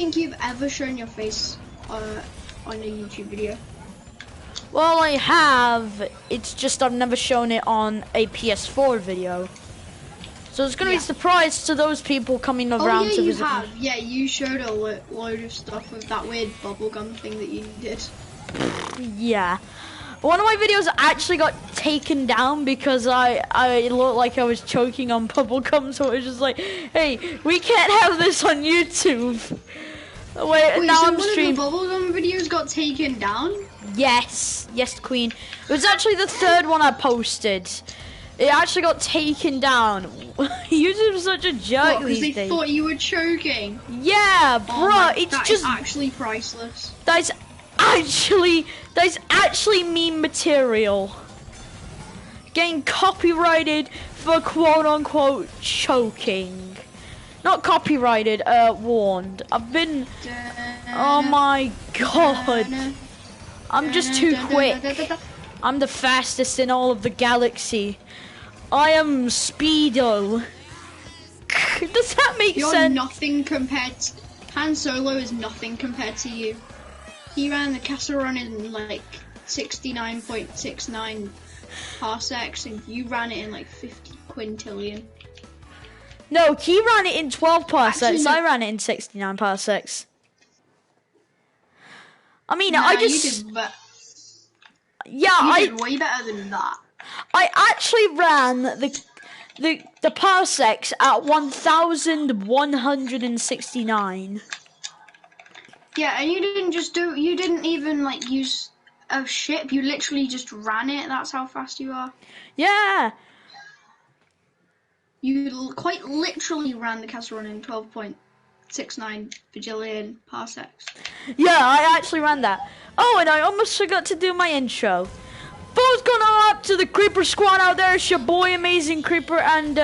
think you've ever shown your face on a YouTube video? Well, I have. It's just I've never shown it on a PS4 video. So it's gonna be a surprise to those people coming around to visit. Oh yeah, you have. Yeah, you showed a load of stuff with that weird bubblegum thing that you did. Yeah. One of my videos actually got taken down because I looked like I was choking on bubblegum, so it was just like, hey, we can't have this on YouTube. Wait, now so I'm streaming. One of the bubblegum videos got taken down? Yes, Queen. It was actually the third one I posted. It actually got taken down. YouTube's such a jerk these days. Because they thought you were choking? Yeah, bro, it's just... That is actually priceless. That's actually meme material. Getting copyrighted for quote-unquote choking. Not copyrighted, warned. I've been... Oh my god. I'm just too quick. I'm the fastest in all of the galaxy. I am Speedo. Does that make sense? You're nothing compared to... Han Solo is nothing compared to you. He ran the castle run in like 69.69 parsecs and you ran it in like 50 quintillion. No, he ran it in 12 parsecs. Actually, no. I ran it in 69 parsecs. I mean, Nah, I just... You did, but yeah, you did way better than that. I actually ran the parsecs at 1,169. Yeah, and you didn't even like use a ship, you literally just ran it, that's how fast you are. Yeah. You quite literally ran the castle run in 12.69 bajillion parsecs. Yeah, I actually ran that. Oh, and I almost forgot to do my intro. What's going on up to the Creeper squad out there? It's your boy Amazing Creeper and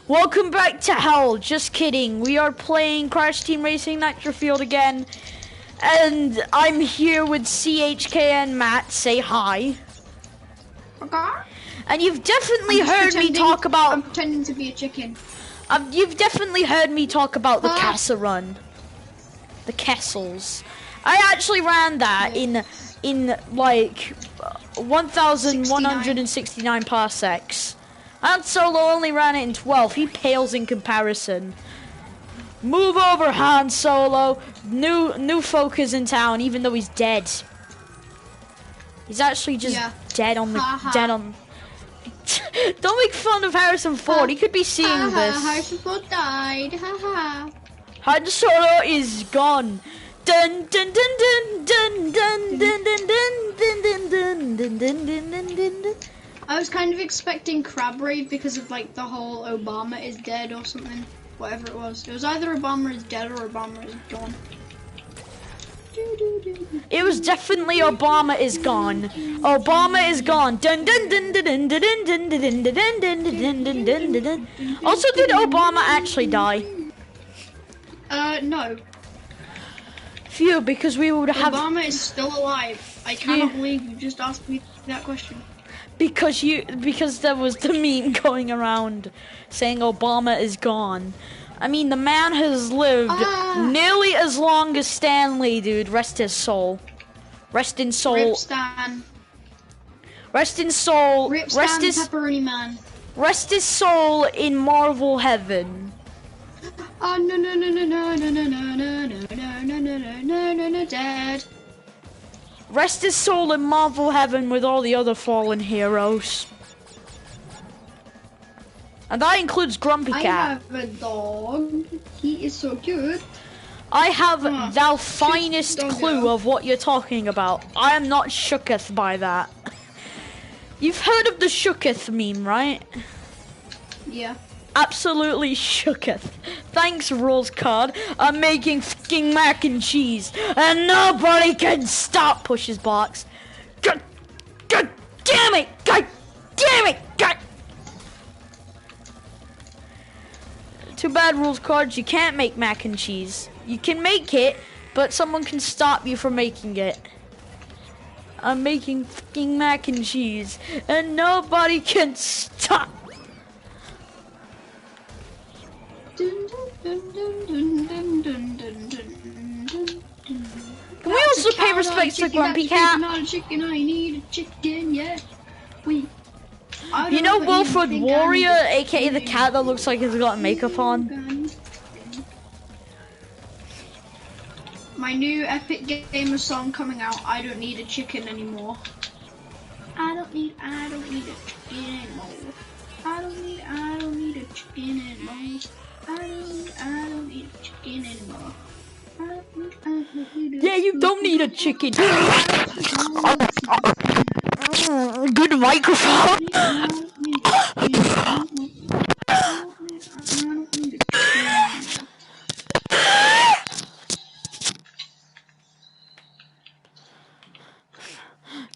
welcome back to hell. Just kidding. We are playing Crash Team Racing Nitro-Fueled again. And I'm here with CHKN Matt. Say hi. Okay. And you've definitely heard me talk about... I'm pretending to be a chicken. You've definitely heard me talk about the Castle Run. The castles. I actually ran that in like 1,169 parsecs. Han Solo only ran it in 12. He pales in comparison. Move over, Han Solo. New folk is in town, even though he's dead. He's actually just dead on the dead on. Don't make fun of Harrison Ford. He could be seeing this. Harrison Ford died. Han Solo is gone. Dun dun dun dun dun dun dun dun dun dun dun dun dun dun dun. I was kind of expecting Crab Rave because of like the whole Obama is dead or something. Whatever it was. It was either Obama is dead or Obama is gone. It was definitely Obama is gone. Obama is gone. Dun dun dun dun dun dun dun dun dun dun dun dun dun dun dun. Also, did Obama actually die? No. Phew, because we would have... Obama is still alive. I cannot believe you just asked me that question. Because there was the meme going around saying Obama is gone. I mean, the man has lived nearly as long as Stanley, dude. Rest his soul. Rest in soul. Rip Stan. Rest in soul. Rip Stan, Pepperoni Man. Rest his soul in Marvel heaven. Oh no no no no no no no no no no no no no no no no dead. Rest his soul in Marvel heaven with all the other fallen heroes. And that includes Grumpy Cat. I have a dog. He is so cute. I have the finest clue of what you're talking about. I am not shooketh by that. You've heard of the shooketh meme, right? Yeah. Absolutely shooketh. Thanks, Rules Card. I'm making fucking mac and cheese, and nobody can stop. Pushes blocks. God damn it! God damn it! God. Too bad, Rules Cards. You can't make mac and cheese. You can make it, but someone can stop you from making it. I'm making fucking mac and cheese, and nobody can stop. Can we also pay respects to Grumpy Cat? Not a chicken, I need a chicken, yeah. You know Wilfred Warrior, aka the cat that looks like he's got makeup on? My new Epic Gamer song coming out, I don't need a chicken anymore. I don't need a chicken anymore. I don't need a chicken anymore. I don't need a chicken anymore. Yeah, you don't need a chicken. Good microphone.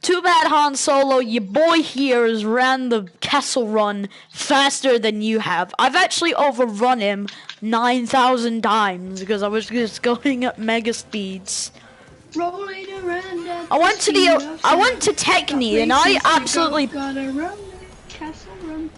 Too bad, Han Solo, your boy here has ran the castle run faster than you have. I've actually overrun him 9,000 times because I was just going at mega speeds. Rolling around at I went to Techni and I absolutely gotta run the castle run.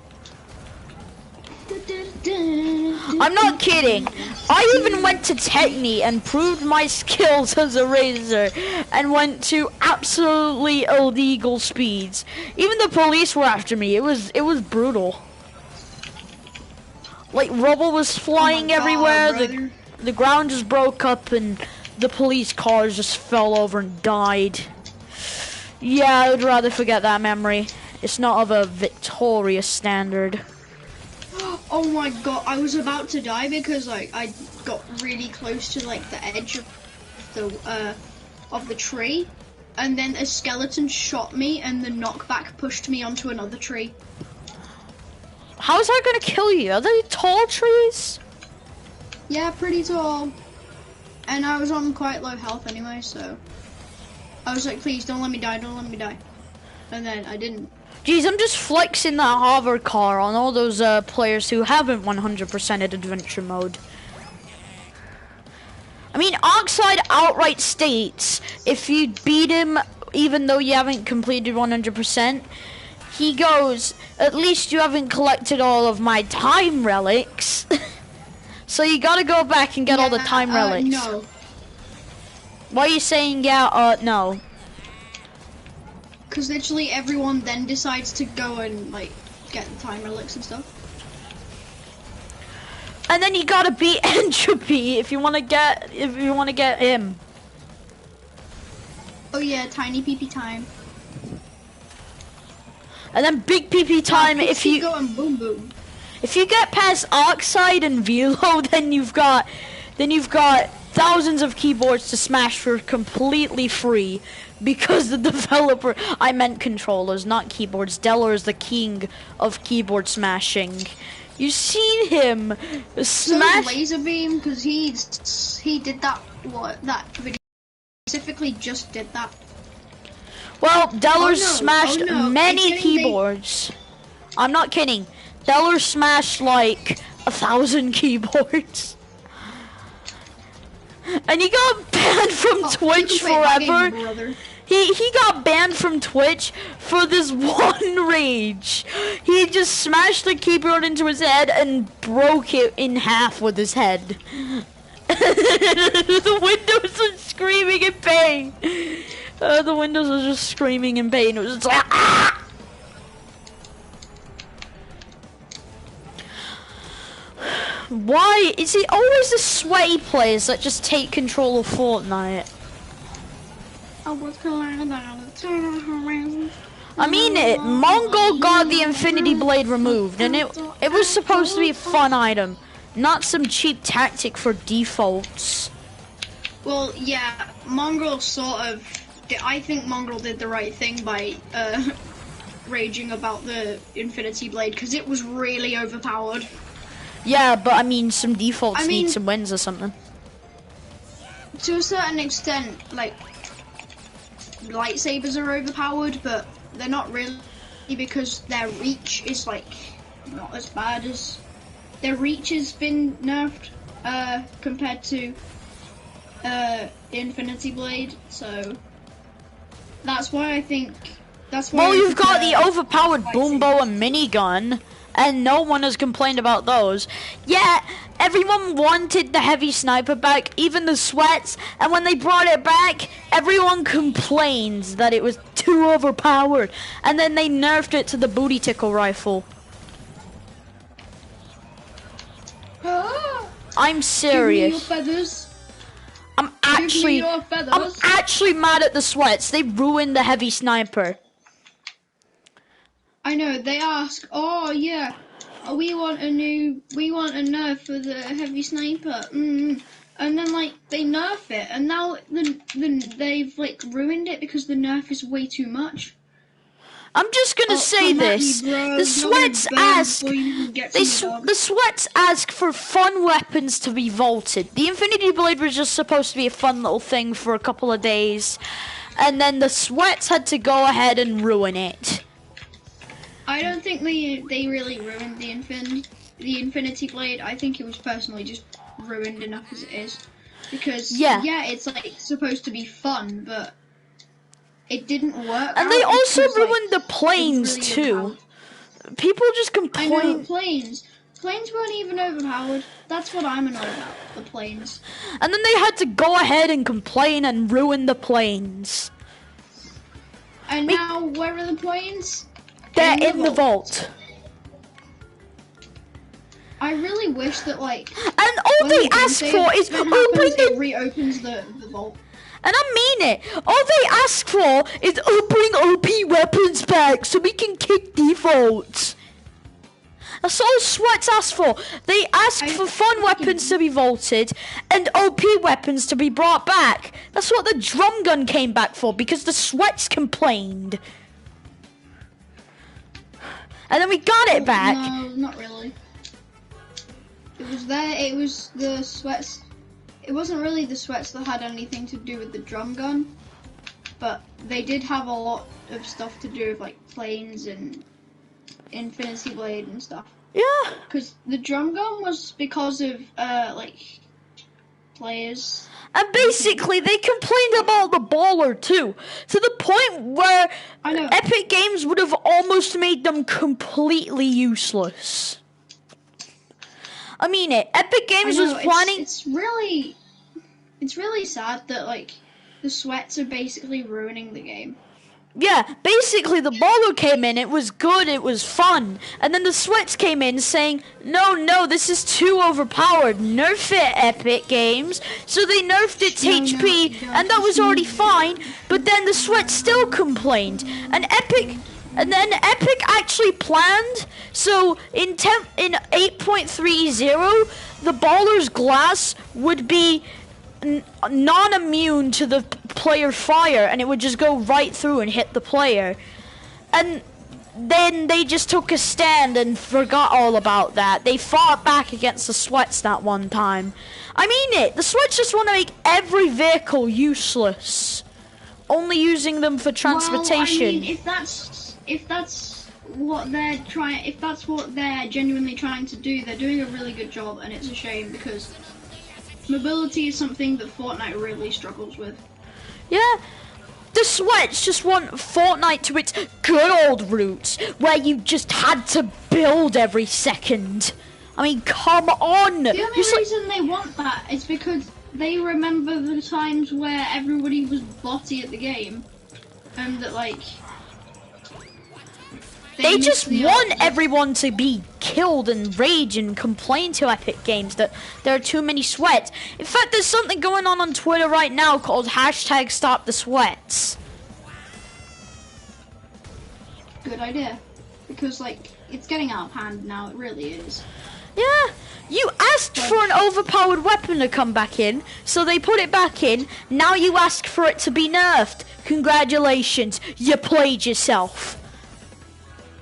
I'm not kidding. I even went to Techni and proved my skills as a racer and went to absolutely illegal speeds. Even the police were after me. It was brutal. Like rubble was flying everywhere. The ground just broke up and the police cars just fell over and died. Yeah, I would rather forget that memory. It's not of a victorious standard. Oh my god, I was about to die because like I got really close to like the edge of the tree, and then a skeleton shot me and the knockback pushed me onto another tree. How's that gonna kill you? Are they tall trees? Yeah, pretty tall. And I was on quite low health anyway, so I was like, please don't let me die, don't let me die. And then I didn't. Geez, I'm just flexing that hover car on all those players who haven't 100%ed adventure mode. I mean, Oxide outright states if you beat him, even though you haven't completed 100%, he goes, at least you haven't collected all of my time relics. So you gotta go back and get all the time relics. No. Why are you saying no? Because literally everyone then decides to go and like get the time relics and stuff. And then you gotta beat Entropy if you wanna get him. Oh yeah, tiny PP time. And then big PP time if you going boom boom. If you get past Oxide and Velo, then you've got thousands of keyboards to smash for completely free. Because the developer, I meant controllers, not keyboards. Deller is the king of keyboard smashing. You've seen him smash. So laser beam, because he did that video specifically just did that. Well, Deller smashed many keyboards. I'm not kidding. Deller smashed like 1,000 keyboards. And he got banned from Twitch forever. He got banned from Twitch for this one rage. He just smashed the keyboard into his head and broke it in half with his head. The Windows was screaming in pain. The Windows was just screaming in pain. It was just like, ah! Why is it always the sweaty players that just take control of Fortnite? I mean it. Mongol got the Infinity Blade removed, and it was supposed to be a fun item, not some cheap tactic for defaults. Well, yeah, Mongol sort of. I think Mongol did the right thing by raging about the Infinity Blade because it was really overpowered. Yeah, but I mean, some defaults need some wins or something. To a certain extent, like, lightsabers are overpowered, but they're not really because their reach is, like, not as bad as... Their reach has been nerfed, compared to, Infinity Blade, so... That's why I think... That's why well, you've got the overpowered boom bow and minigun. and no one has complained about those. Yet, everyone wanted the heavy sniper back, even the sweats, and when they brought it back, everyone complains that it was too overpowered, and then they nerfed it to the booty tickle rifle. I'm serious. Give me your feathers. I'm actually mad at the sweats. They ruined the heavy sniper. I know, they ask, oh yeah, we want a nerf for the heavy sniper. And then like they nerf it, and now they've like ruined it because the nerf is way too much. I'm just gonna say this: the sweats ask for fun weapons to be vaulted. The Infinity Blade was just supposed to be a fun little thing for a couple of days, and then the sweats had to go ahead and ruin it. I don't think they really ruined the Infinity Blade. I think it was personally just ruined enough as it is, because yeah, it's like supposed to be fun, but it didn't work. And they also ruined the planes really too. People just complain. I know, planes weren't even overpowered. That's what I'm annoyed about, the planes. And then they had to go ahead and complain and ruin the planes. And now, where are the planes? They're in the vault. I really wish that, like... And all they ask for is... it reopens the vault. And I mean it. All they ask for is bring OP weapons back so we can kick defaults. That's all sweats ask for. They ask for fun weapons to be vaulted and OP weapons to be brought back. That's what the drum gun came back for, because the sweats complained. And then we got it back. No, not really. It was the sweats. It wasn't really the sweats that had anything to do with the drum gun, but they did have a lot of stuff to do with like planes and Infinity Blade and stuff. Yeah. Because the drum gun was because of like players. And basically, they complained about the baller too, to the point where Epic Games would have almost made them completely useless. I mean it. Epic Games was planning. It's really sad that like the sweats are basically ruining the game. Yeah, basically the baller came in, it was good, it was fun. And then the sweats came in saying, no, this is too overpowered. Nerf it, Epic Games. So they nerfed it to HP, and that was already fine. But then the sweats still complained. And then Epic actually planned. So in 8.30, the baller's glass would be non-immune to the player fire, and it would just go right through and hit the player. And then they just took a stand and forgot all about that. They fought back against the sweats that one time. I mean it. The sweats just want to make every vehicle useless, only using them for transportation. Well, I mean, if that's what they're genuinely trying to do, they're doing a really good job, and it's a shame because mobility is something that Fortnite really struggles with. Yeah, the sweats just want Fortnite to its good old roots, where you just had to build every second. I mean, come on! The only reason they want that is because they remember the times where everybody was botty at the game, and that, like... They just want everyone to be killed and rage and complain to Epic Games that there are too many sweats. In fact, there's something going on Twitter right now called #StopTheSweats. Good idea. Because, like, it's getting out of hand now, it really is. Yeah, you asked for an overpowered weapon to come back in, so they put it back in. Now you ask for it to be nerfed. Congratulations, you played yourself.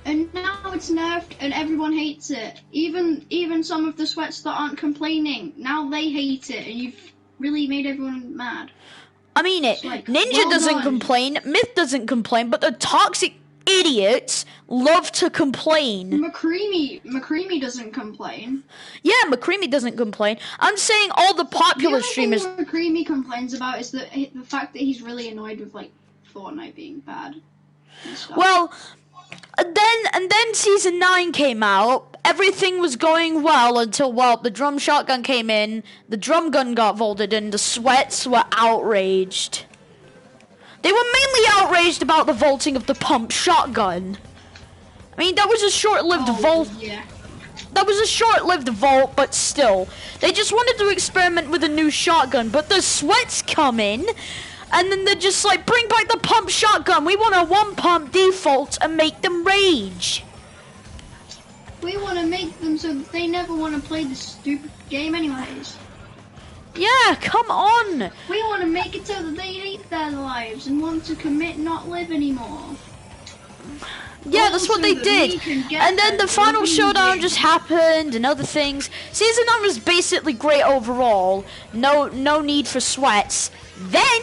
And now it's nerfed and everyone hates it. Even some of the sweats that aren't complaining, now they hate it, and you've really made everyone mad. I mean it. Like, Ninja doesn't complain, Myth doesn't complain, but the toxic idiots love to complain. McCreamy doesn't complain. Yeah, McCreamy doesn't complain. I'm saying all the popular streamers. The only thing McCreamy complains about is the fact that he's really annoyed with like Fortnite being bad. Well, And then season 9 came out. Everything was going well until, well, the drum shotgun came in, the drum gun got vaulted, and the sweats were outraged. They were mainly outraged about the vaulting of the pump shotgun. I mean, that was a short-lived vault. Yeah. That was a short-lived vault, but still. They just wanted to experiment with a new shotgun, but the sweats come in, and then they're just like, bring back the pump shotgun. We want a one-pump default and make them rage. We want to make them so that they never want to play this stupid game anyways. Yeah, come on. We want to make it so that they hate their lives and want to commit not live anymore. Yeah, that's what they did. And then the final showdown just happened and other things. Season 9 was basically great overall. No need for sweats. Then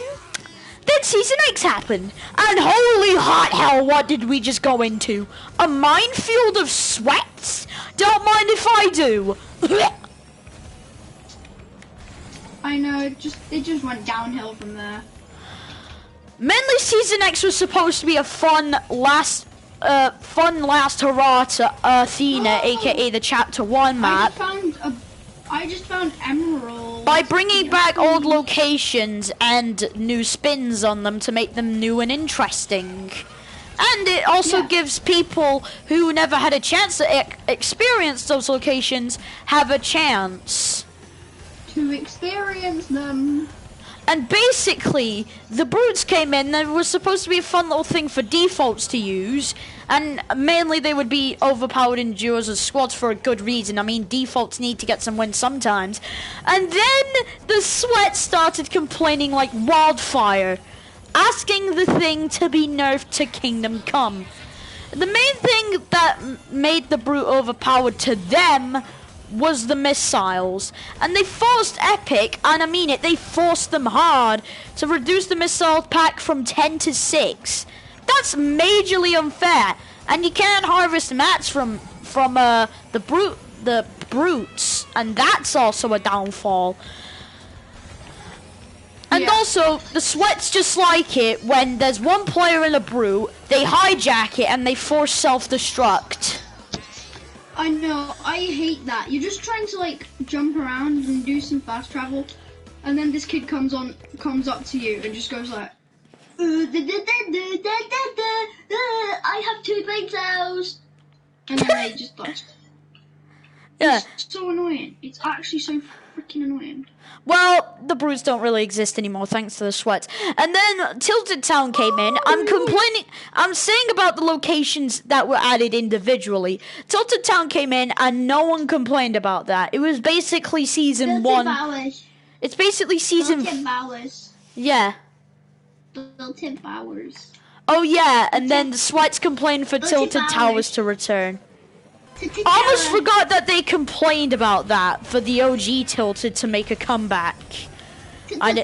Season 8 happened. And holy hot hell, what did we just go into? A minefield of sweats? Don't mind if I do. I know, it just went downhill from there. Mainly Season X was supposed to be a fun last hurrah to Athena, aka the Chapter 1 map. I just found emeralds. By bringing back old locations and new spins on them to make them new and interesting. And it also gives people who never had a chance to experience those locations have a chance to experience them. And basically, the brutes came in. There was supposed to be a fun little thing for defaults to use, and mainly they would be overpowered in duos or squads for a good reason. I mean, defaults need to get some wins sometimes. And then the sweat started complaining like wildfire, asking the thing to be nerfed to Kingdom Come. The main thing that made the brute overpowered to them was the missiles, and they forced Epic, and I mean it, they forced them hard to reduce the missile pack from 10 to 6. That's majorly unfair, and you can't harvest mats from the brutes, and that's also a downfall. And also, the sweats just like it when there's one player in a brute, they hijack it and they force self-destruct. I know, I hate that. You're just trying to like jump around and do some fast travel, and then this kid comes up to you and just goes like, I have 2 brain cells, and then they just lost. Yeah. It's so annoying. It's actually so freaking annoying. Well, the brutes don't really exist anymore thanks to the sweats. And then Tilted Town came in. I'm saying about the locations that were added individually. Tilted Town came in and no one complained about that. It was basically season 1. It's basically season... Tilted Bowers. Yeah. Tilted Bowers. Oh yeah, and then the sweats complained for Tilted Towers to return. I almost forgot that they complained about that for the OG Tilted to make a comeback. And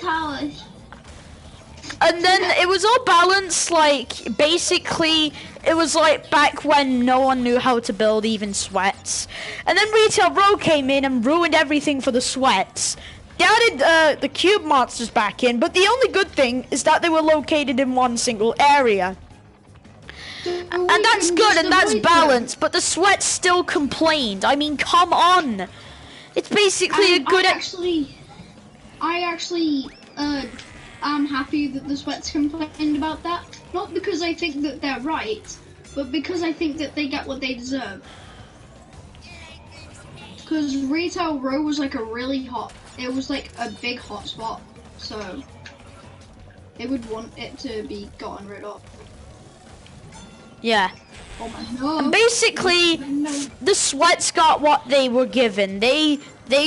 then it was all balanced, like, basically, it was like back when no one knew how to build even sweats. And then Retail Row came in and ruined everything for the sweats. They added the cube monsters back in, but the only good thing is that they were located in one single area. And that's good and that's balanced, but the sweats still complained. I mean, come on. It's basically a good... I actually am happy that the sweats complained about that. Not because I think that they're right, but because I think that they get what they deserve. Because Retail Row was like it was like a big hot spot, so they would want it to be gotten rid of. Yeah. Oh my God. And basically, the sweats got what they were given. They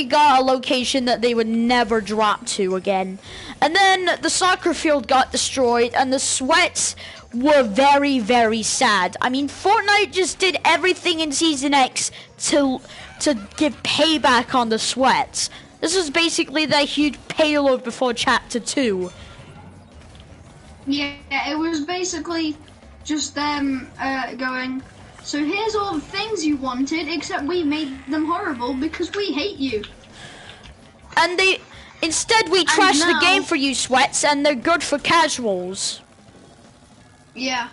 got a location that they would never drop to again. And then the soccer field got destroyed, and the sweats were very, very sad. I mean, Fortnite just did everything in Season X to give payback on the sweats. This was basically their huge payload before Chapter 2. Yeah, it was basically just them going, so here's all the things you wanted, except we made them horrible because we hate you. And instead we trash the game for you, sweats, and they're good for casuals. Yeah.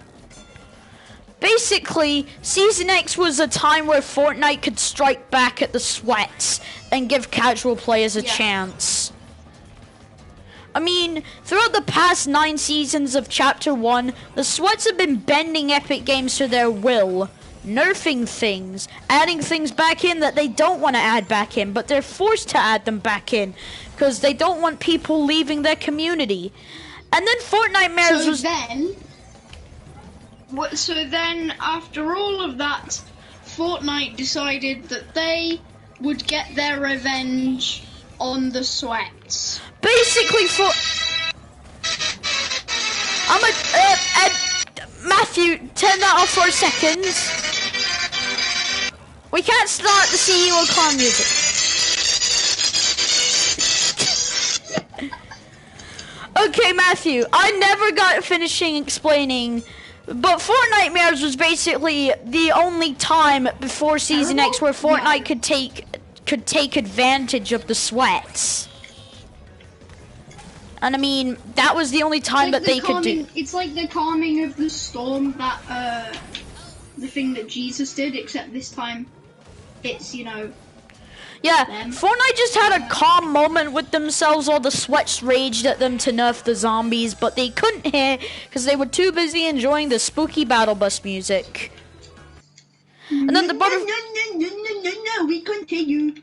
basically, Season X was a time where Fortnite could strike back at the sweats and give casual players a chance. I mean, throughout the past 9 seasons of Chapter 1, the sweats have been bending Epic Games to their will, nerfing things, adding things back in that they don't want to add back in, but they're forced to add them back in because they don't want people leaving their community. And then Fortnite Mares was... So then, after all of that, Fortnite decided that they would get their revenge on the sweats. Basically, Matthew, turn that off for a second. We can't start the CEO Clown music. Okay, Matthew, I never got finishing explaining, but Fortnite Mares was basically the only time before Season X where Fortnite could take advantage of the sweats. And I mean, that was the only time that they could do. It's like the calming of the storm that, the thing that Jesus did, except this time it's, you know... Yeah, Fortnite just had a calm moment with themselves while the sweats raged at them to nerf the zombies, but they couldn't hear because they were too busy enjoying the spooky battle bus music. And then the No, we continue.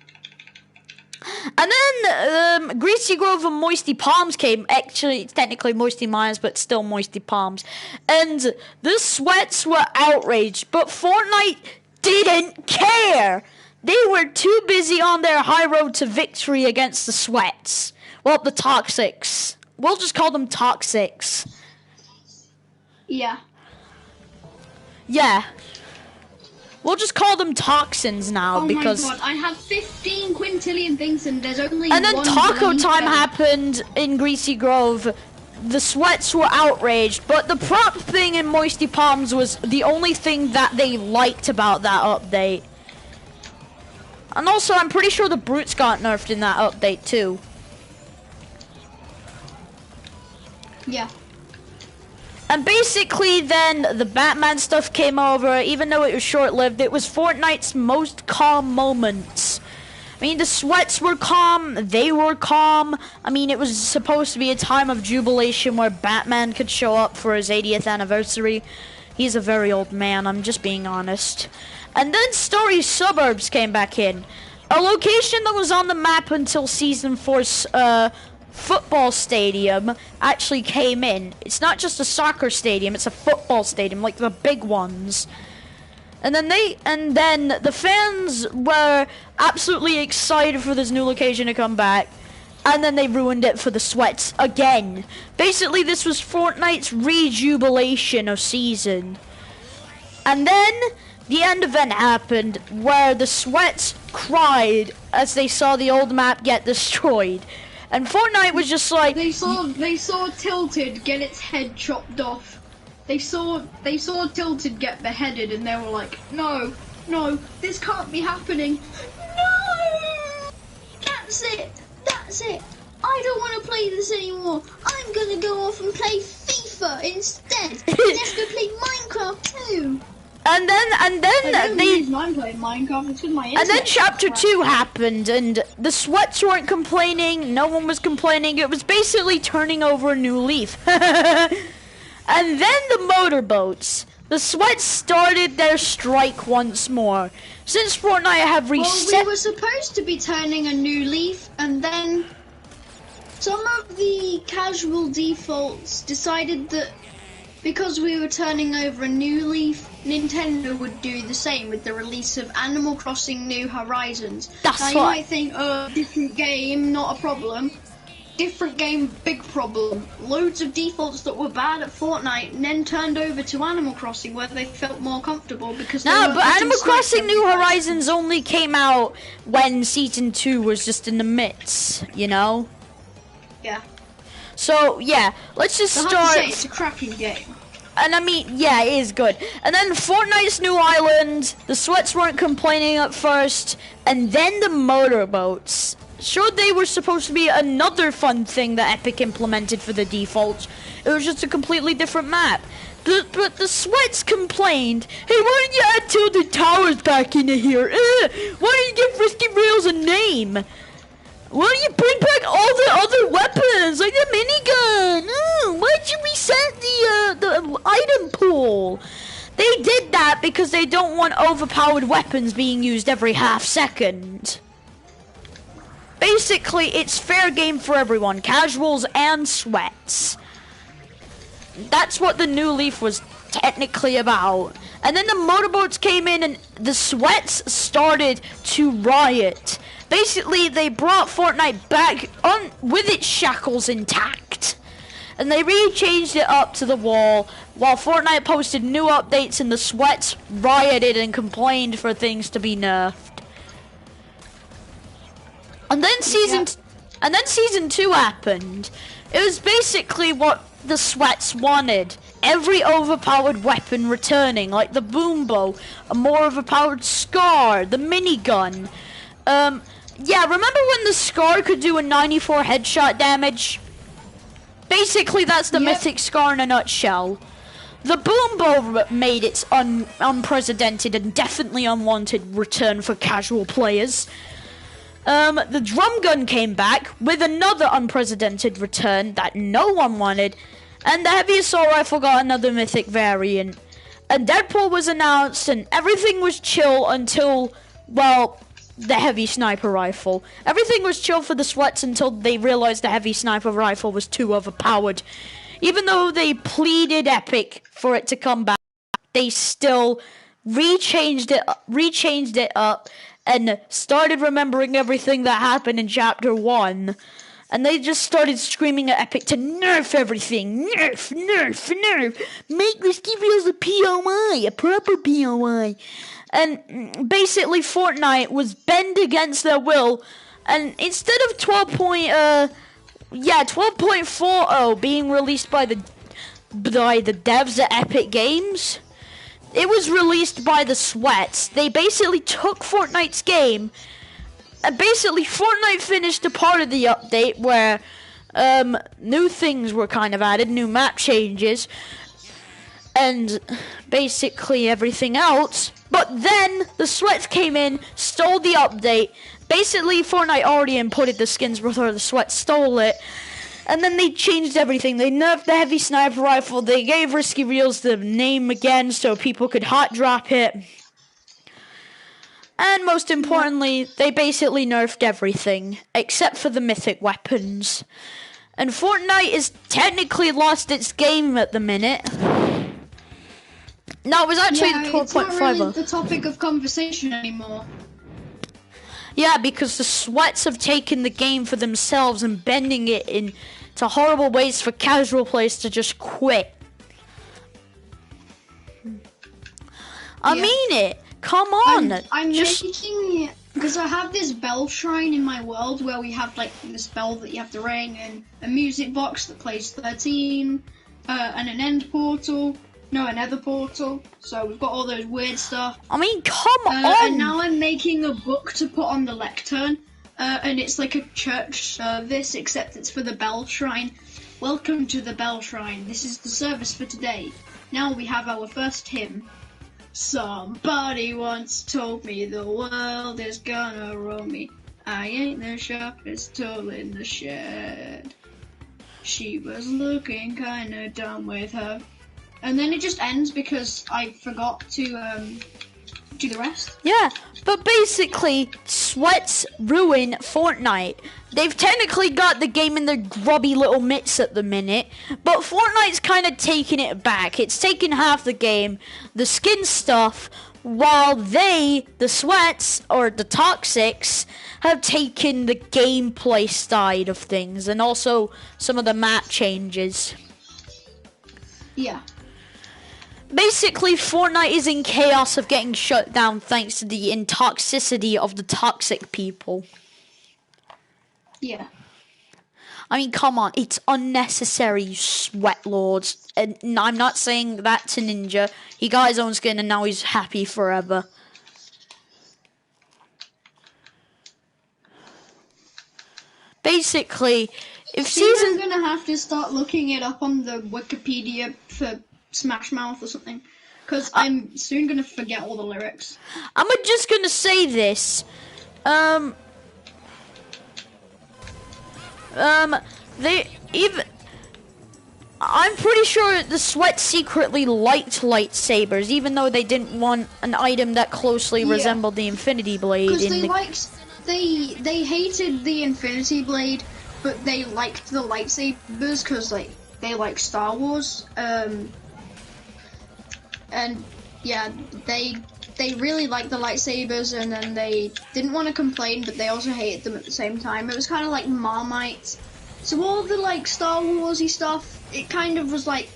And then Greasy Grove and Moisty Palms came. Actually, it's technically Moisty Mines, but still Moisty Palms. And the sweats were outraged, but Fortnite didn't care. They were too busy on their high road to victory against the sweats. Well, the Toxics. We'll just call them Toxics. Yeah. Yeah. We'll just call them toxins now because... Oh my god, I have 15 quintillion things and there's only And then one Taco Time left. happened in Greasy Grove. The sweats were outraged, but the prop thing in Moisty Palms was the only thing that they liked about that update. And also, I'm pretty sure the brutes got nerfed in that update too. Yeah. And basically then the Batman stuff came over, even though it was short-lived. It was Fortnite's most calm moments. I mean, the sweats were calm, they were calm. I mean, it was supposed to be a time of jubilation where Batman could show up for his 80th anniversary. He's a very old man, I'm just being honest. And then Story Suburbs came back in. A location that was on the map until Season 4's, football stadium actually came in. It's not just a soccer stadium, it's a football stadium, like the big ones. And then the fans were absolutely excited for this new location to come back. And then they ruined it for the sweats again. Basically, this was Fortnite's rejubilation of season. And then the end event happened where the sweats cried as they saw the old map get destroyed. And Fortnite was just like... They saw Tilted get its head chopped off. They saw Tilted get beheaded and they were like, no, this can't be happening. No! That's it! I don't want to play this anymore. I'm gonna go off and play FIFA instead. Let's go play Minecraft too. And then they... I'm playing Minecraft, it's with my And then Chapter 2 happened, and the sweats weren't complaining, no one was complaining, it was basically turning over a new leaf. And then the motorboats. The sweats started their strike once more. Since Fortnite have reset... Well, we were supposed to be turning a new leaf, and then some of the casual defaults decided that because we were turning over a new leaf, Nintendo would do the same with the release of Animal Crossing New Horizons. That's now you might think, different game, not a problem. Different game, big problem. Loads of defaults that were bad at Fortnite and then turned over to Animal Crossing where they felt more comfortable because they No, but Animal Crossing New Horizons only came out when Season 2 was just in the midst, you know? Yeah. So, yeah, let's just I have start... to say, it's a cracking game. And I mean, yeah, it is good. And then Fortnite's new island, the sweats weren't complaining at first, and then the motorboats. sure, they were supposed to be another fun thing that Epic implemented for the defaults. It was just a completely different map. But the Sweats complained, hey, why don't you add Tilted Towers back into here? Why don't you give Risky Rails a name? Why don't you bring back all the other weapons, like the minigun? Why'd you reset the item pool? They did that because they don't want overpowered weapons being used every half second. Basically, it's fair game for everyone, casuals and Sweats. That's what the new Leaf was technically about. And then the motorboats came in and the Sweats started to riot. Basically, they brought Fortnite back on with its shackles intact. And they re-changed it up to the wall while Fortnite posted new updates and the Sweats rioted and complained for things to be nerfed. And then season 2 happened. It was basically what the Sweats wanted. Every overpowered weapon returning, like the boom bow, a more overpowered Scar, the minigun. Yeah, remember when the Scar could do a 94 headshot damage? Basically, that's the Mythic Scar in a nutshell. The boom bow made its unprecedented and definitely unwanted return for casual players. The drum gun came back with another unprecedented return that no one wanted, and the heavy assault rifle got another mythic variant. And Deadpool was announced, and everything was chill until, well, the heavy sniper rifle. Everything was chill for the Sweats until they realized the heavy sniper rifle was too overpowered. Even though they pleaded Epic for it to come back, they still rechanged it up and started remembering everything that happened in Chapter 1. And they just started screaming at Epic to nerf everything. Nerf, nerf, nerf. Make Risky Rails a POI, a proper POI. And basically Fortnite was bent against their will. And instead of 12.40 being released by the devs at Epic Games, it was released by the Sweats. They basically took Fortnite's game, and basically Fortnite finished a part of the update where new things were kind of added, new map changes, and basically everything else. But then the Sweats came in, stole the update. Basically Fortnite already inputted the skins before the Sweats stole it. And then they changed everything. They nerfed the heavy sniper rifle. They gave Risky Reels the name again so people could hot drop it. And most importantly, they basically nerfed everything except for the mythic weapons. And Fortnite is technically lost its game at the minute. No, it was actually the 12.5. It's not really the topic of conversation anymore. Yeah, because the Sweats have taken the game for themselves and bending it into horrible ways for casual players to just quit. I mean it. Come on. I'm making, because I have this bell shrine in my world where we have like this bell that you have to ring and a music box that plays 13 and an end portal. No, a nether portal. So we've got all those weird stuff. I mean, come on. And now I'm making a book to put on the lectern. And it's like a church service, except it's for the bell shrine. Welcome to the bell shrine. This is the service for today. Now we have our first hymn. Somebody once told me the world is gonna roll me. I ain't the sharpest tool in the shed. She was looking kinda dumb with her. And then it just ends because I forgot to do the rest. Yeah, but basically, Sweats ruin Fortnite. They've technically got the game in their grubby little mitts at the minute, but Fortnite's kind of taking it back. It's taken half the game, the skin stuff, while they, the Sweats, or the Toxics, have taken the gameplay side of things, and also some of the map changes. Yeah. Basically, Fortnite is in chaos of getting shut down thanks to the intoxicity of the toxic people. Yeah. I mean, come on, it's unnecessary, you sweat lords. And I'm not saying that to Ninja. He got his own skin and now he's happy forever. basically, if I'm gonna have to start looking it up on the Wikipedia for Smash Mouth or something, because I'm soon gonna forget all the lyrics. I'm just gonna say this. I'm pretty sure the Sweat secretly liked lightsabers, even though they didn't want an item that closely resembled the Infinity Blade. Because they hated the Infinity Blade, but they liked the lightsabers because like they like Star Wars. And yeah, they really liked the lightsabers, and then they didn't want to complain, but they also hated them at the same time. It was kind of like Marmite. So all the like Star Warsy stuff, it kind of was like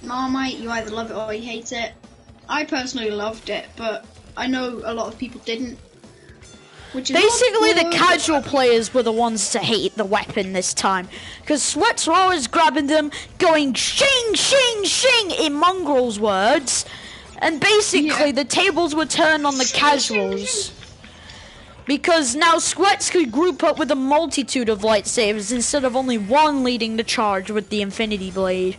Marmite. You either love it or you hate it. I personally loved it, but I know a lot of people didn't. Which is basically the casual players were the ones to hate the weapon this time, because Sweats were always grabbing them, going shing, shing, shing in mongrels words, and basically the tables were turned on the casuals. Because now Sweats could group up with a multitude of lightsabers instead of only one leading the charge with the Infinity Blade.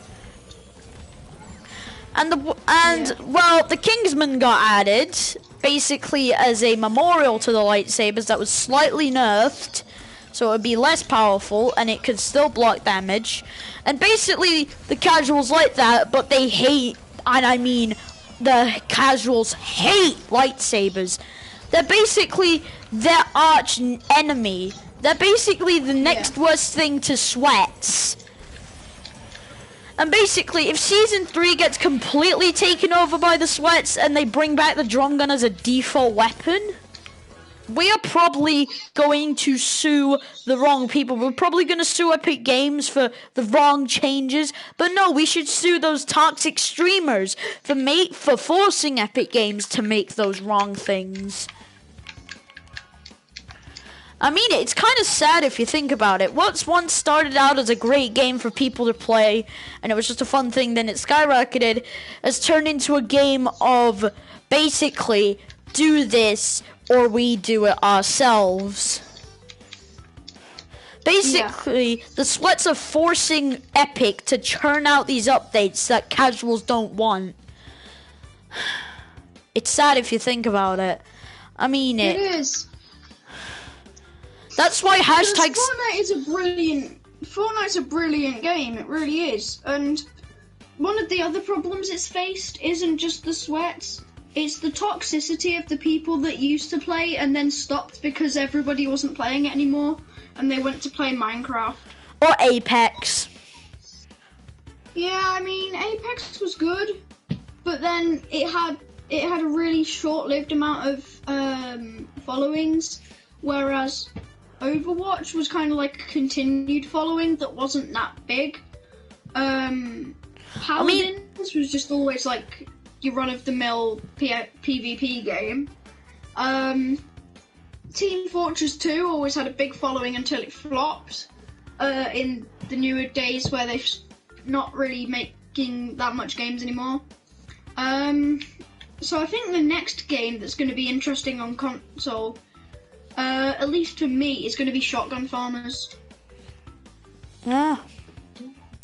Well, the Kingsman got added, basically as a memorial to the lightsabers that was slightly nerfed, so it would be less powerful and it could still block damage. And basically, the casuals like that, but they hate, and I mean, the casuals hate lightsabers. They're basically their arch enemy. They're basically the next worst thing to Sweats. And basically, if Season 3 gets completely taken over by the Sweats and they bring back the drum gun as a default weapon, we are probably going to sue the wrong people. We're probably going to sue Epic Games for the wrong changes. But no, we should sue those toxic streamers for forcing Epic Games to make those wrong things. I mean, it's kind of sad if you think about it. What's once started out as a great game for people to play, and it was just a fun thing, then it skyrocketed, has turned into a game of basically do this or we do it ourselves. Basically, the Sweats are forcing Epic to churn out these updates that casuals don't want. It's sad if you think about it. I mean it. It is. That's why hashtags. Fortnite's a brilliant game. It really is. And one of the other problems it's faced isn't just the Sweats. It's the toxicity of the people that used to play and then stopped because everybody wasn't playing it anymore, and they went to play Minecraft or Apex. Yeah, I mean Apex was good, but then it had a really short-lived amount of followings, whereas Overwatch was kind of like a continued following that wasn't that big. Paladins was just always like your run-of-the-mill PvP game. Team Fortress 2 always had a big following until it flopped in the newer days where they're not really making that much games anymore. So I think the next game that's going to be interesting on console, at least to me, is going to be Shotgun Farmers. Yeah.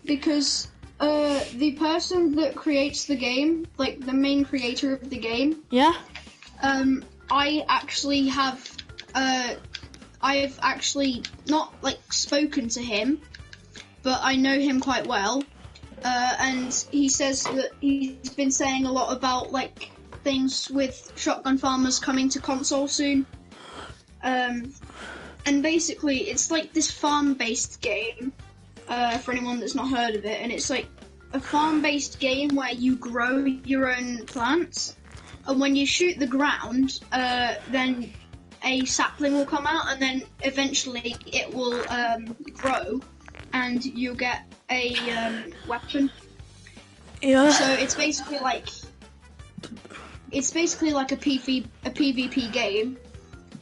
Because the person that creates the game, like the main creator of the game, I actually have, I've actually not like spoken to him, but I know him quite well, and he says that he's been saying a lot about like things with Shotgun Farmers coming to console soon. And basically, it's like this farm-based game, for anyone that's not heard of it, and it's like a farm-based game where you grow your own plants, and when you shoot the ground, then a sapling will come out, and then eventually it will grow, and you'll get a weapon. Yeah. So it's basically like a PvP game,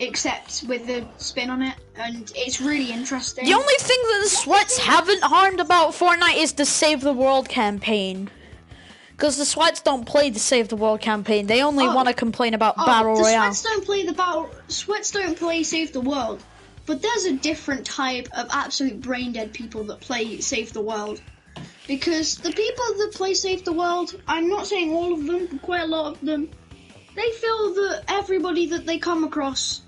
except with the spin on it, and it's really interesting. The only thing that the Sweats haven't harmed about Fortnite is the Save the World campaign. Because the Sweats don't play the Save the World campaign, they only want to complain about Battle Royale. Sweats don't play Save the World, But there's a different type of absolute brain dead people that play Save the World. Because the people that play Save the World, I'm not saying all of them, but quite a lot of them, they feel that everybody that they come across,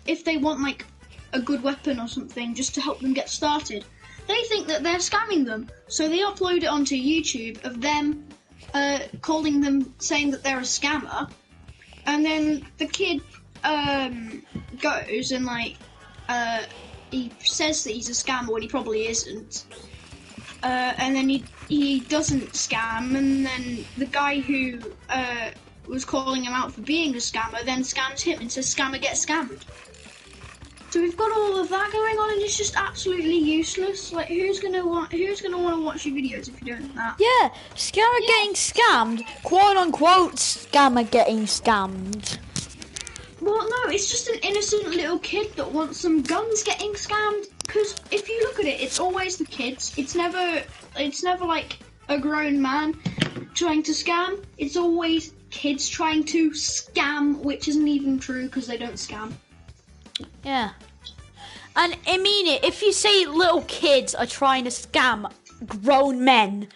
if they want like a good weapon or something just to help them get started, they think that they're scamming them. So they upload it onto YouTube of them calling them, saying that they're a scammer, and then the kid goes and like he says that he's a scammer when he probably isn't, and then he doesn't scam, and then the guy who was calling him out for being a scammer then scams him and says scammer get scammed. So we've got all of that going on, and it's just absolutely useless. Like, who's gonna want to watch your videos if you don't that? Yeah, scammer getting scammed, quote unquote scammer getting scammed. Well, no, it's just an innocent little kid that wants some guns getting scammed. Because if you look at it, it's always the kids. It's never like a grown man trying to scam. It's always kids trying to scam, which isn't even true because they don't scam. Yeah. And I mean it, if you say little kids are trying to scam grown men,